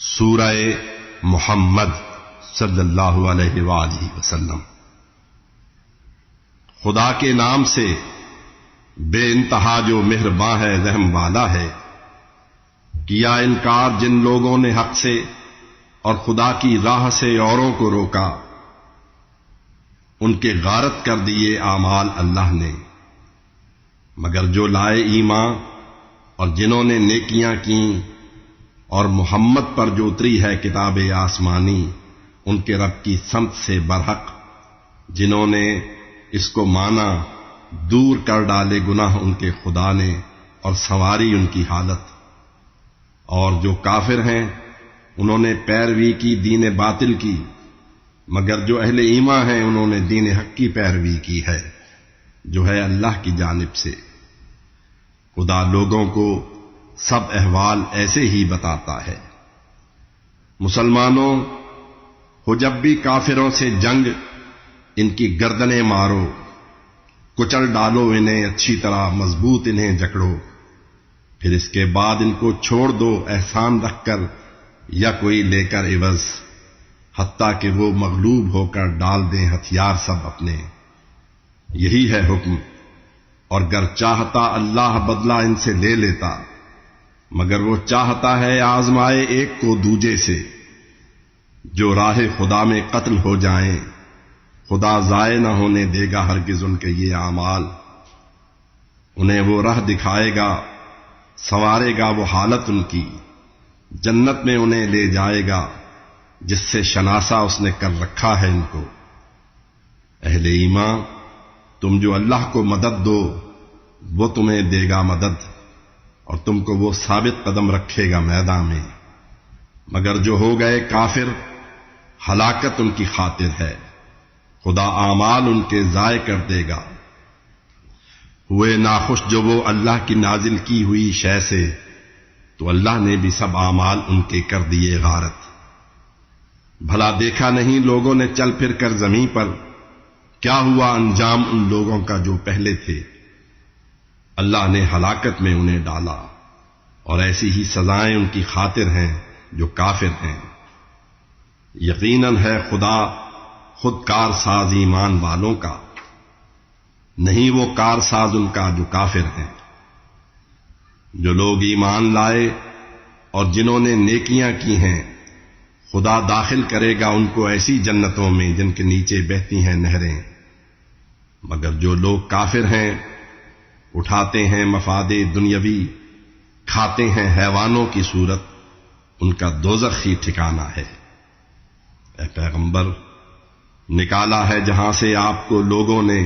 سورہ محمد صلی اللہ علیہ وآلہ وسلم۔ خدا کے نام سے بے انتہا جو مہرباں ہے رحم والا ہے۔ کیا انکار جن لوگوں نے حق سے اور خدا کی راہ سے اوروں کو روکا، ان کے غارت کر دیے اعمال اللہ نے۔ مگر جو لائے ایمان اور جنہوں نے نیکیاں کیں اور محمد پر جو اتری ہے کتاب آسمانی ان کے رب کی سمت سے برحق، جنہوں نے اس کو مانا دور کر ڈالے گناہ ان کے خدا نے اور سنواری ان کی حالت۔ اور جو کافر ہیں انہوں نے پیروی کی دین باطل کی، مگر جو اہل ایمان ہیں انہوں نے دین حق کی پیروی کی ہے جو ہے اللہ کی جانب سے۔ خدا لوگوں کو سب احوال ایسے ہی بتاتا ہے۔ مسلمانوں ہو جب بھی کافروں سے جنگ، ان کی گردنیں مارو، کچل ڈالو انہیں اچھی طرح، مضبوط انہیں جکڑو، پھر اس کے بعد ان کو چھوڑ دو احسان رکھ کر یا کوئی لے کر عوض، حتیٰ کہ وہ مغلوب ہو کر ڈال دیں ہتھیار سب اپنے۔ یہی ہے حکم، اور گر چاہتا اللہ بدلہ ان سے لے لیتا، مگر وہ چاہتا ہے آزمائے ایک کو دوجے سے۔ جو راہ خدا میں قتل ہو جائیں خدا ضائع نہ ہونے دے گا ہرگز ان کے یہ اعمال۔ انہیں وہ راہ دکھائے گا، سنوارے گا وہ حالت ان کی، جنت میں انہیں لے جائے گا جس سے شناسا اس نے کر رکھا ہے ان کو۔ اہل ایمان تم جو اللہ کو مدد دو وہ تمہیں دے گا مدد، اور تم کو وہ ثابت قدم رکھے گا میدان میں۔ مگر جو ہو گئے کافر ہلاکت ان کی خاطر ہے، خدا اعمال ان کے ضائع کر دے گا۔ ہوئے ناخوش جو وہ اللہ کی نازل کی ہوئی شے سے، تو اللہ نے بھی سب اعمال ان کے کر دیے غارت۔ بھلا دیکھا نہیں لوگوں نے چل پھر کر زمین پر، کیا ہوا انجام ان لوگوں کا جو پہلے تھے۔ اللہ نے ہلاکت میں انہیں ڈالا، اور ایسی ہی سزائیں ان کی خاطر ہیں جو کافر ہیں۔ یقیناً ہے خدا خود کار ساز ایمان والوں کا، نہیں وہ کار ساز ان کا جو کافر ہیں۔ جو لوگ ایمان لائے اور جنہوں نے نیکیاں کی ہیں خدا داخل کرے گا ان کو ایسی جنتوں میں جن کے نیچے بہتی ہیں نہریں۔ مگر جو لوگ کافر ہیں اٹھاتے ہیں مفاد دنیاوی، کھاتے ہیں حیوانوں کی صورت، ان کا دوزخ ہی ٹھکانہ ہے۔ اے پیغمبر نکالا ہے جہاں سے آپ کو لوگوں نے،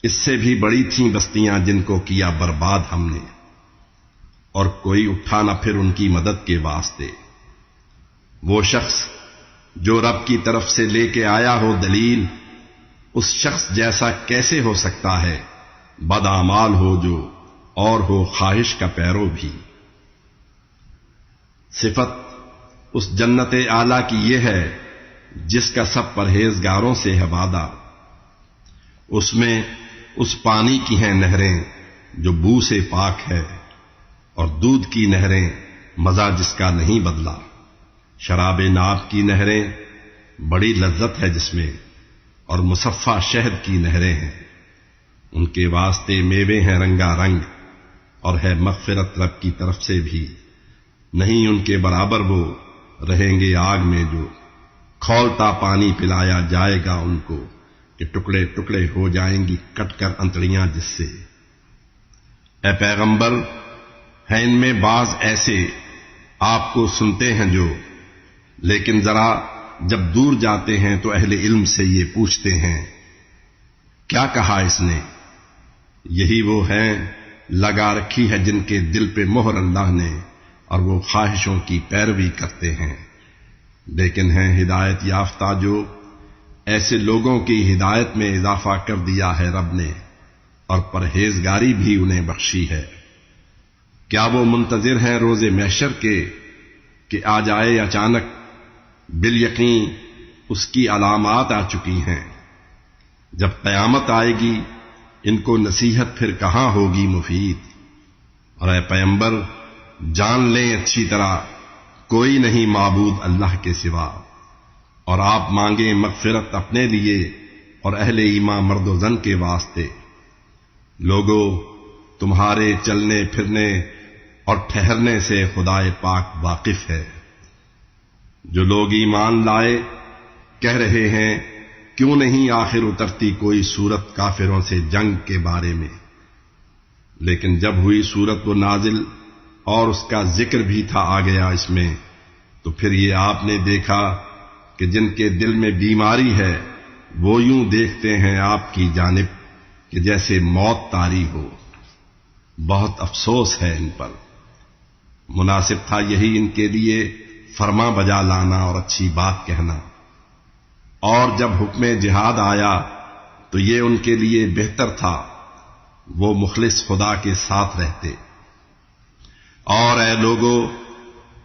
اس سے بھی بڑی تھیں بستیاں جن کو کیا برباد ہم نے، اور کوئی اٹھا نہ پھر ان کی مدد کے واسطے۔ وہ شخص جو رب کی طرف سے لے کے آیا ہو دلیل، اس شخص جیسا کیسے ہو سکتا ہے بدعمال ہو جو اور ہو خواہش کا پیرو بھی۔ صفت اس جنت اعلیٰ کی یہ ہے جس کا سب پرہیزگاروں سے ہے وعدہ۔ اس میں اس پانی کی ہیں نہریں جو بو سے پاک ہے، اور دودھ کی نہریں مزہ جس کا نہیں بدلا۔ شراب ناب کی نہریں بڑی لذت ہے جس میں، اور مصفہ شہد کی نہریں ہیں۔ ان کے واسطے میوے ہیں رنگا رنگ، اور ہے مغفرت رب کی طرف سے بھی۔ نہیں ان کے برابر وہ رہیں گے آگ میں جو کھولتا پانی پلایا جائے گا ان کو، کہ ٹکڑے ٹکڑے ہو جائیں گی کٹ کر انتڑیاں جس سے۔ اے پیغمبر ہیں ان میں بعض ایسے آپ کو سنتے ہیں جو، لیکن ذرا جب دور جاتے ہیں تو اہل علم سے یہ پوچھتے ہیں کیا کہا اس نے۔ یہی وہ ہیں لگا رکھی ہے جن کے دل پہ مہر اللہ نے، اور وہ خواہشوں کی پیروی کرتے ہیں۔ لیکن ہیں ہدایت یافتہ جو، ایسے لوگوں کی ہدایت میں اضافہ کر دیا ہے رب نے، اور پرہیزگاری بھی انہیں بخشی ہے۔ کیا وہ منتظر ہیں روز محشر کے کہ آ جائے اچانک؟ بالیقین اس کی علامات آ چکی ہیں۔ جب قیامت آئے گی ان کو نصیحت پھر کہاں ہوگی مفید۔ اور اے پیغمبر جان لیں اچھی طرح کوئی نہیں معبود اللہ کے سوا، اور آپ مانگیں مغفرت اپنے لیے اور اہل ایمان مرد و زن کے واسطے۔ لوگو، تمہارے چلنے پھرنے اور ٹھہرنے سے خدا پاک واقف ہے۔ جو لوگ ایمان لائے کہہ رہے ہیں کیوں نہیں آخر اترتی کوئی صورت کافروں سے جنگ کے بارے میں، لیکن جب ہوئی صورت وہ نازل اور اس کا ذکر بھی تھا آ گیا اس میں، تو پھر یہ آپ نے دیکھا کہ جن کے دل میں بیماری ہے وہ یوں دیکھتے ہیں آپ کی جانب کہ جیسے موت طاری ہو۔ بہت افسوس ہے ان پر۔ مناسب تھا یہی ان کے لیے فرما بجا لانا اور اچھی بات کہنا، اور جب حکم جہاد آیا تو یہ ان کے لیے بہتر تھا، وہ مخلص خدا کے ساتھ رہتے۔ اور اے لوگو،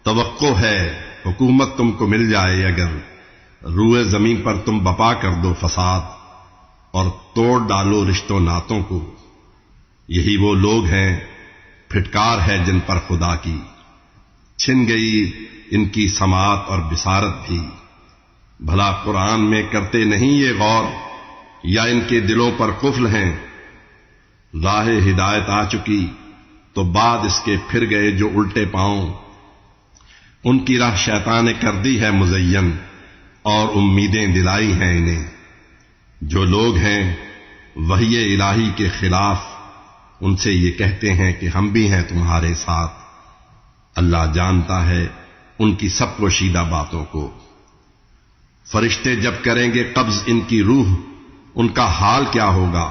توقع ہے حکومت تم کو مل جائے اگر روئے زمین پر تم بپا کر دو فساد اور توڑ ڈالو رشتوں ناتوں کو۔ یہی وہ لوگ ہیں، پھٹکار ہے جن پر خدا کی، چھن گئی ان کی سماعت اور بصارت بھی۔ بھلا قرآن میں کرتے نہیں یہ غور، یا ان کے دلوں پر قفل ہیں؟ راہ ہدایت آ چکی تو بعد اس کے پھر گئے جو الٹے پاؤں۔ ان کی راہ شیطان نے کر دی ہے مزین، اور امیدیں دلائی ہیں انہیں۔ جو لوگ ہیں وحی الہی کے خلاف، ان سے یہ کہتے ہیں کہ ہم بھی ہیں تمہارے ساتھ۔ اللہ جانتا ہے ان کی سب پوشیدہ باتوں کو۔ فرشتے جب کریں گے قبض ان کی روح، ان کا حال کیا ہوگا؟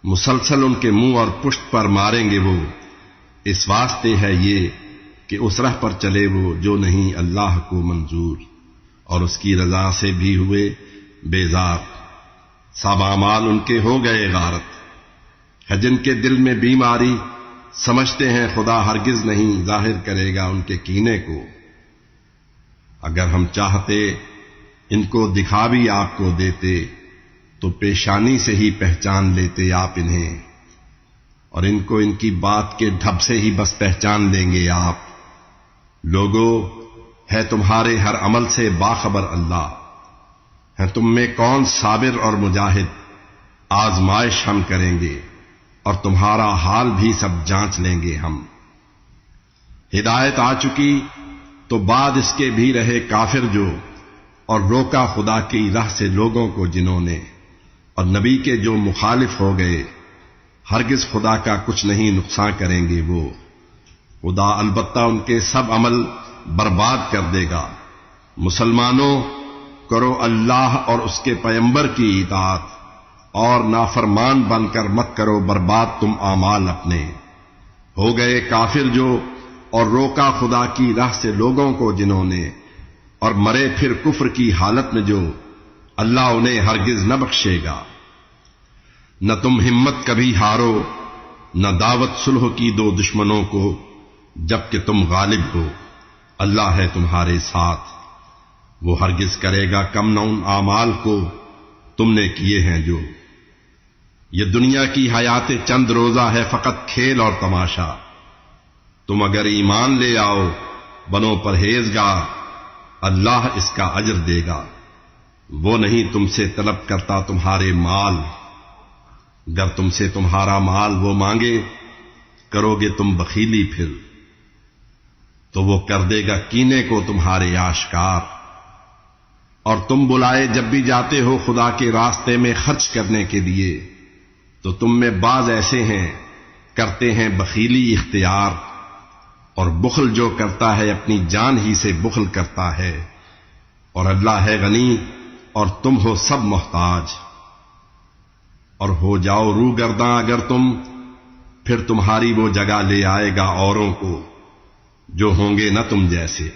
مسلسل ان کے منہ اور پشت پر ماریں گے وہ۔ اس واسطے ہے یہ کہ اس راہ پر چلے وہ جو نہیں اللہ کو منظور، اور اس کی رضا سے بھی ہوئے بیزار۔ سب اعمال ان کے ہو گئے غارت ہے جن کے دل میں بیماری، سمجھتے ہیں خدا ہرگز نہیں ظاہر کرے گا ان کے کینے کو۔ اگر ہم چاہتے ان کو دکھا بھی آپ کو دیتے تو پیشانی سے ہی پہچان لیتے آپ انہیں، اور ان کو ان کی بات کے ڈھب سے ہی بس پہچان لیں گے آپ۔ لوگو، ہے تمہارے ہر عمل سے باخبر اللہ، ہے تم میں کون صابر اور مجاہد؟ آزمائش ہم کریں گے اور تمہارا حال بھی سب جانچ لیں گے ہم۔ ہدایت آ چکی تو بعد اس کے بھی رہے کافر جو، اور روکا خدا کی راہ سے لوگوں کو جنہوں نے، اور نبی کے جو مخالف ہو گئے، ہرگز خدا کا کچھ نہیں نقصان کریں گے وہ۔ خدا البتہ ان کے سب عمل برباد کر دے گا۔ مسلمانوں، کرو اللہ اور اس کے پیغمبر کی اطاعت، اور نافرمان بن کر مت کرو برباد تم اعمال اپنے۔ ہو گئے کافر جو، اور روکا خدا کی راہ سے لوگوں کو جنہوں نے، اور مرے پھر کفر کی حالت میں جو، اللہ انہیں ہرگز نہ بخشے گا۔ نہ تم ہمت کبھی ہارو، نہ دعوت صلح کی دو دشمنوں کو جبکہ تم غالب ہو۔ اللہ ہے تمہارے ساتھ، وہ ہرگز کرے گا کم نہ ان اعمال کو تم نے کیے ہیں جو۔ یہ دنیا کی حیات چند روزہ ہے فقط کھیل اور تماشا، تم اگر ایمان لے آؤ بنو پرہیزگار، اللہ اس کا اجر دے گا۔ وہ نہیں تم سے طلب کرتا تمہارے مال، گر تم سے تمہارا مال وہ مانگے، کرو گے تم بخیلی پھر تو وہ کر دے گا کینے کو تمہارے آشکار۔ اور تم بلائے جب بھی جاتے ہو خدا کے راستے میں خرچ کرنے کے لیے، تو تم میں بعض ایسے ہیں کرتے ہیں بخیلی اختیار، اور بخل جو کرتا ہے اپنی جان ہی سے بخل کرتا ہے، اور اللہ ہے غنی اور تم ہو سب محتاج۔ اور ہو جاؤ روگرداں اگر تم، پھر تمہاری وہ جگہ لے آئے گا اوروں کو جو ہوں گے نہ تم جیسے۔